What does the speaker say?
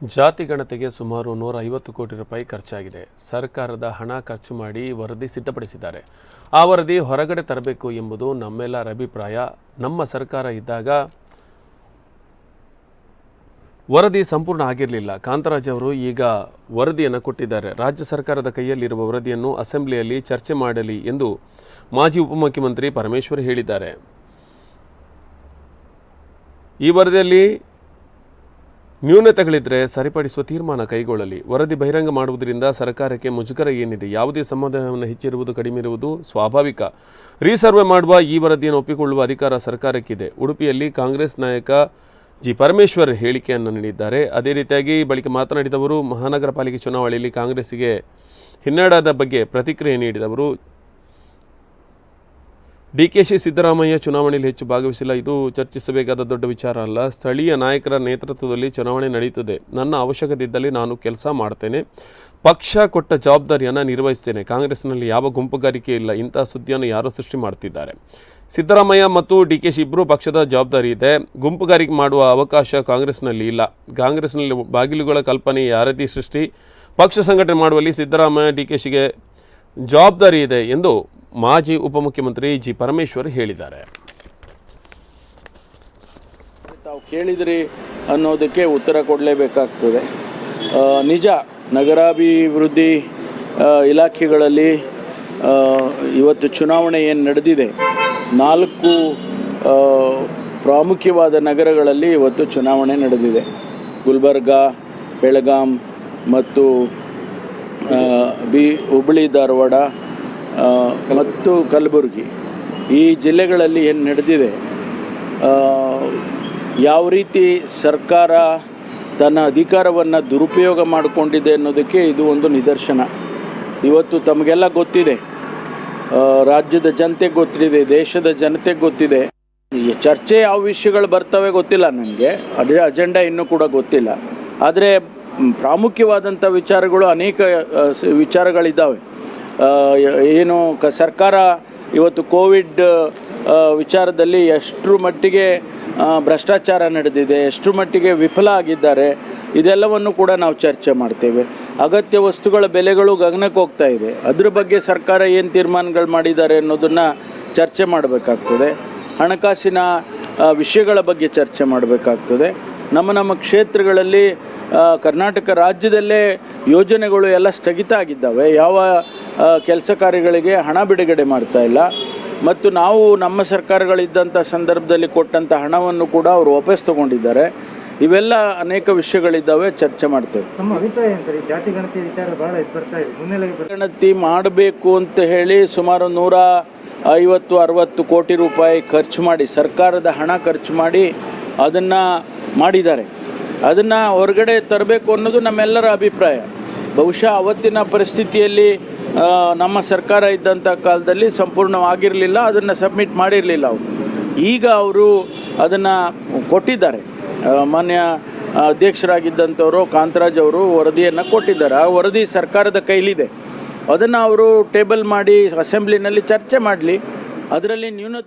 ಜಾತಿ ಗಣತಿಗೆ ಸುಮಾರು 150 ಕೋಟಿ ರೂಪಾಯಿ ಖರ್ಚಾಗಿದೆ. ಸರ್ಕಾರದ ಹಣ ಖರ್ಚು ಮಾಡಿ ವರದಿ ಸಿದ್ಧಪಡಿಸಿದ್ದಾರೆ. ಆ ವರದಿ ಹೊರಗಡೆ ತರಬೇಕು ಎಂಬುದು ನಮ್ಮೆಲ್ಲರ ಅಭಿಪ್ರಾಯ. ನಮ್ಮ ಸರ್ಕಾರ ಇದ್ದಾಗ ವರದಿ ಸಂಪೂರ್ಣ ಆಗಿರಲಿಲ್ಲ. ಕಾಂತರಾಜ್ ಅವರು ಈಗ ವರದಿಯನ್ನು ಕೊಟ್ಟಿದ್ದಾರೆ. ರಾಜ್ಯ ಸರ್ಕಾರದ ಕೈಯಲ್ಲಿರುವ ವರದಿಯನ್ನು ಅಸೆಂಬ್ಲಿಯಲ್ಲಿ ಚರ್ಚೆ ಮಾಡಲಿ ಎಂದು ಮಾಜಿ ಉಪಮುಖ್ಯಮಂತ್ರಿ ಪರಮೇಶ್ವರ್ ಹೇಳಿದ್ದಾರೆ. ಈ ವರದಿಯಲ್ಲಿ ನ್ಯೂನತೆಗಳಿದ್ದರೆ ಸರಿಪಡಿಸುವ ತೀರ್ಮಾನ ಕೈಗೊಳ್ಳಲಿ. ವರದಿ ಬಹಿರಂಗ ಮಾಡುವುದರಿಂದ ಸರ್ಕಾರಕ್ಕೆ ಮುಜುಗರ ಏನಿದೆ? ಯಾವುದೇ ಸಂಬಂಧವನ್ನು ಹೆಚ್ಚಿರುವುದು ಕಡಿಮೆ ಇರುವುದು ಸ್ವಾಭಾವಿಕ. ರೀಸರ್ವೆ ಮಾಡುವ ಈ ವರದಿಯನ್ನು ಒಪ್ಪಿಕೊಳ್ಳುವ ಅಧಿಕಾರ ಸರ್ಕಾರಕ್ಕಿದೆ. ಉಡುಪಿಯಲ್ಲಿ ಕಾಂಗ್ರೆಸ್ ನಾಯಕ ಜಿ ಪರಮೇಶ್ವರ್ ಹೇಳಿಕೆಯನ್ನು ನೀಡಿದ್ದಾರೆ. ಅದೇ ರೀತಿಯಾಗಿ ಬಳಿಕ ಮಾತನಾಡಿದವರು ಮಹಾನಗರ ಪಾಲಿಕೆ ಚುನಾವಣೆಯಲ್ಲಿ ಕಾಂಗ್ರೆಸ್ಸಿಗೆ ಹಿನ್ನಡೆದ ಬಗ್ಗೆ ಪ್ರತಿಕ್ರಿಯೆ ನೀಡಿದವರು. ಡಿಕೆಶಿ ಸಿದ್ದರಾಮಯ್ಯ ಚುನಾವಣೆಯಲ್ಲಿ ಹೆಚ್ಚು ಭಾಗವಹಿಸಿಲ್ಲ. ಇದು ಚರ್ಚಿಸಬೇಕಾದ ದೊಡ್ಡ ವಿಚಾರ ಅಲ್ಲ. ಸ್ಥಳೀಯ ನಾಯಕರ ನೇತೃತ್ವದಲ್ಲಿ ಚುನಾವಣೆ ನಡೆಯುತ್ತದೆ. ನನ್ನ ಅವಶ್ಯಕತೆ ಇದ್ದಲ್ಲಿ ನಾನು ಕೆಲಸ ಮಾಡ್ತೇನೆ. ಪಕ್ಷ ಕೊಟ್ಟ ಜವಾಬ್ದಾರಿಯನ್ನು ನಿರ್ವಹಿಸ್ತೇನೆ. ಕಾಂಗ್ರೆಸ್ನಲ್ಲಿ ಯಾವ ಗುಂಪುಗಾರಿಕೆ ಇಲ್ಲ. ಇಂಥ ಸುದ್ದಿಯನ್ನು ಯಾರೋ ಸೃಷ್ಟಿ ಮಾಡ್ತಿದ್ದಾರೆ. ಸಿದ್ದರಾಮಯ್ಯ ಮತ್ತು ಡಿಕೆಶಿ ಇಬ್ಬರು ಪಕ್ಷದ ಜವಾಬ್ದಾರಿ ಇದೆ. ಗುಂಪುಗಾರಿಕೆ ಮಾಡುವ ಅವಕಾಶ ಕಾಂಗ್ರೆಸ್ನಲ್ಲಿ ಇಲ್ಲ. ಕಾಂಗ್ರೆಸ್ನಲ್ಲಿ ಬಾಗಿಲುಗಳ ಕಲ್ಪನೆ ಯಾರದಿ ಸೃಷ್ಟಿ. ಪಕ್ಷ ಸಂಘಟನೆ ಮಾಡುವಲ್ಲಿ ಸಿದ್ದರಾಮಯ್ಯ ಡಿಕೆಶಿಗೆ ಜವಾಬ್ದಾರಿ ಇದೆ ಎಂದು ಮಾಜಿ ಉಪಮುಖ್ಯಮಂತ್ರಿ ಜಿ ಪರಮೇಶ್ವರ್ ಹೇಳಿದ್ದಾರೆ. ತಾವು ಕೇಳಿದ್ರಿ ಅನ್ನೋದಕ್ಕೆ ಉತ್ತರ ಕೊಡಲೇಬೇಕಾಗ್ತದೆ. ನಿಜ, ನಗರಾಭಿವೃದ್ಧಿ ಇಲಾಖೆಗಳಲ್ಲಿ ಇವತ್ತು ಚುನಾವಣೆ ಏನು ನಡೆದಿದೆ, 4 ಪ್ರಾಮುಖ್ಯವಾದ ನಗರಗಳಲ್ಲಿ ಇವತ್ತು ಚುನಾವಣೆ ನಡೆದಿದೆ. ಗುಲ್ಬರ್ಗ, ಬೆಳಗಾಂ ಮತ್ತು ಹುಬ್ಬಳ್ಳಿ ಧಾರವಾಡ ಮತ್ತು ಕಲಬುರಗಿ, ಈ ಜಿಲ್ಲೆಗಳಲ್ಲಿ ಏನು ನಡೆದಿದೆ, ಯಾವ ರೀತಿ ಸರ್ಕಾರ ತನ್ನ ಅಧಿಕಾರವನ್ನು ದುರುಪಯೋಗ ಮಾಡಿಕೊಂಡಿದೆ ಅನ್ನೋದಕ್ಕೆ ಇದು ಒಂದು ನಿದರ್ಶನ. ಇವತ್ತು ತಮಗೆಲ್ಲ ಗೊತ್ತಿದೆ, ರಾಜ್ಯದ ಜನತೆಗೆ ಗೊತ್ತಿದೆ, ದೇಶದ ಜನತೆಗೆ ಗೊತ್ತಿದೆ. ಈ ಚರ್ಚೆ ಯಾವ ವಿಷಯಗಳು ಬರ್ತವೆ ಗೊತ್ತಿಲ್ಲ ನನಗೆ, ಅದೇ ಅಜೆಂಡಾ ಇನ್ನೂ ಕೂಡ ಗೊತ್ತಿಲ್ಲ. ಆದರೆ ಪ್ರಾಮುಖ್ಯವಾದಂಥ ವಿಚಾರಗಳು ಅನೇಕ ವಿಚಾರಗಳಿದ್ದಾವೆ. ಏನು ಸರ್ಕಾರ ಇವತ್ತು ಕೋವಿಡ್ ವಿಚಾರದಲ್ಲಿ ಎಷ್ಟರ ಮಟ್ಟಿಗೆ ಭ್ರಷ್ಟಾಚಾರ ನಡೆದಿದೆ, ಎಷ್ಟರ ಮಟ್ಟಿಗೆ ವಿಫಲ ಆಗಿದ್ದಾರೆ, ಇದೆಲ್ಲವನ್ನು ಕೂಡ ನಾವು ಚರ್ಚೆ ಮಾಡ್ತೇವೆ. ಅಗತ್ಯ ವಸ್ತುಗಳ ಬೆಲೆಗಳು ಗಗನಕ್ಕೆ ಹೋಗ್ತಾ ಇದೆ. ಅದ್ರ ಬಗ್ಗೆ ಸರ್ಕಾರ ಏನು ತೀರ್ಮಾನಗಳು ಮಾಡಿದ್ದಾರೆ ಅನ್ನೋದನ್ನು ಚರ್ಚೆ ಮಾಡಬೇಕಾಗ್ತದೆ. ಹಣಕಾಸಿನ ವಿಷಯಗಳ ಬಗ್ಗೆ ಚರ್ಚೆ ಮಾಡಬೇಕಾಗ್ತದೆ. ನಮ್ಮ ಕ್ಷೇತ್ರಗಳಲ್ಲಿ ಕರ್ನಾಟಕ ರಾಜ್ಯದಲ್ಲೇ ಯೋಜನೆಗಳು ಎಲ್ಲ ಸ್ಥಗಿತ ಆಗಿದ್ದಾವೆ. ಯಾವ ಕೆಲಸ ಕಾರ್ಯಗಳಿಗೆ ಹಣ ಬಿಡುಗಡೆ ಮಾಡ್ತಾ ಇಲ್ಲ. ಮತ್ತು ನಾವು ನಮ್ಮ ಸರ್ಕಾರಗಳಿದ್ದಂಥ ಸಂದರ್ಭದಲ್ಲಿ ಕೊಟ್ಟಂಥ ಹಣವನ್ನು ಕೂಡ ಅವರು ವಾಪಸ್ ತಗೊಂಡಿದ್ದಾರೆ. ಇವೆಲ್ಲ ಅನೇಕ ವಿಷಯಗಳಿದ್ದಾವೆ, ಚರ್ಚೆ ಮಾಡ್ತೇವೆ. ನಮ್ಮ ಅಭಿಪ್ರಾಯ ಏನು ಸರ್? ಜಾತಿ ಗಣತಿ ವಿಚಾರ ಭಾಳ ಬರ್ತಾ ಇದೆ, ಮುನ್ನೆಲೆಗೆ ಗಣತಿ ಮಾಡಬೇಕು ಅಂತ ಹೇಳಿ ಸುಮಾರು 150-60 ಕೋಟಿ ರೂಪಾಯಿ ಖರ್ಚು ಮಾಡಿ, ಸರ್ಕಾರದ ಹಣ ಖರ್ಚು ಮಾಡಿ ಅದನ್ನು ಮಾಡಿದ್ದಾರೆ. ಅದನ್ನು ಹೊರಗಡೆ ತರಬೇಕು ಅನ್ನೋದು ನಮ್ಮೆಲ್ಲರ ಅಭಿಪ್ರಾಯ. ಬಹುಶಃ ಅವತ್ತಿನ ಪರಿಸ್ಥಿತಿಯಲ್ಲಿ ನಮ್ಮ ಸರ್ಕಾರ ಇದ್ದಂಥ ಕಾಲದಲ್ಲಿ ಸಂಪೂರ್ಣವಾಗಿರಲಿಲ್ಲ, ಅದನ್ನು ಸಬ್ಮಿಟ್ ಮಾಡಿರಲಿಲ್ಲ ಅವರು. ಈಗ ಅವರು ಅದನ್ನು ಕೊಟ್ಟಿದ್ದಾರೆ. ಮಾನ್ಯ ಅಧ್ಯಕ್ಷರಾಗಿದ್ದಂಥವರು ಕಾಂತರಾಜ್ ಅವರು ವರದಿಯನ್ನು ಕೊಟ್ಟಿದ್ದಾರೆ. ಆ ವರದಿ ಸರ್ಕಾರದ ಕೈಲಿದೆ. ಅದನ್ನು ಅವರು ಟೇಬಲ್ ಮಾಡಿ ಅಸೆಂಬ್ಲಿನಲ್ಲಿ ಚರ್ಚೆ ಮಾಡಲಿ. ಅದರಲ್ಲಿ ನ್ಯೂನತೆ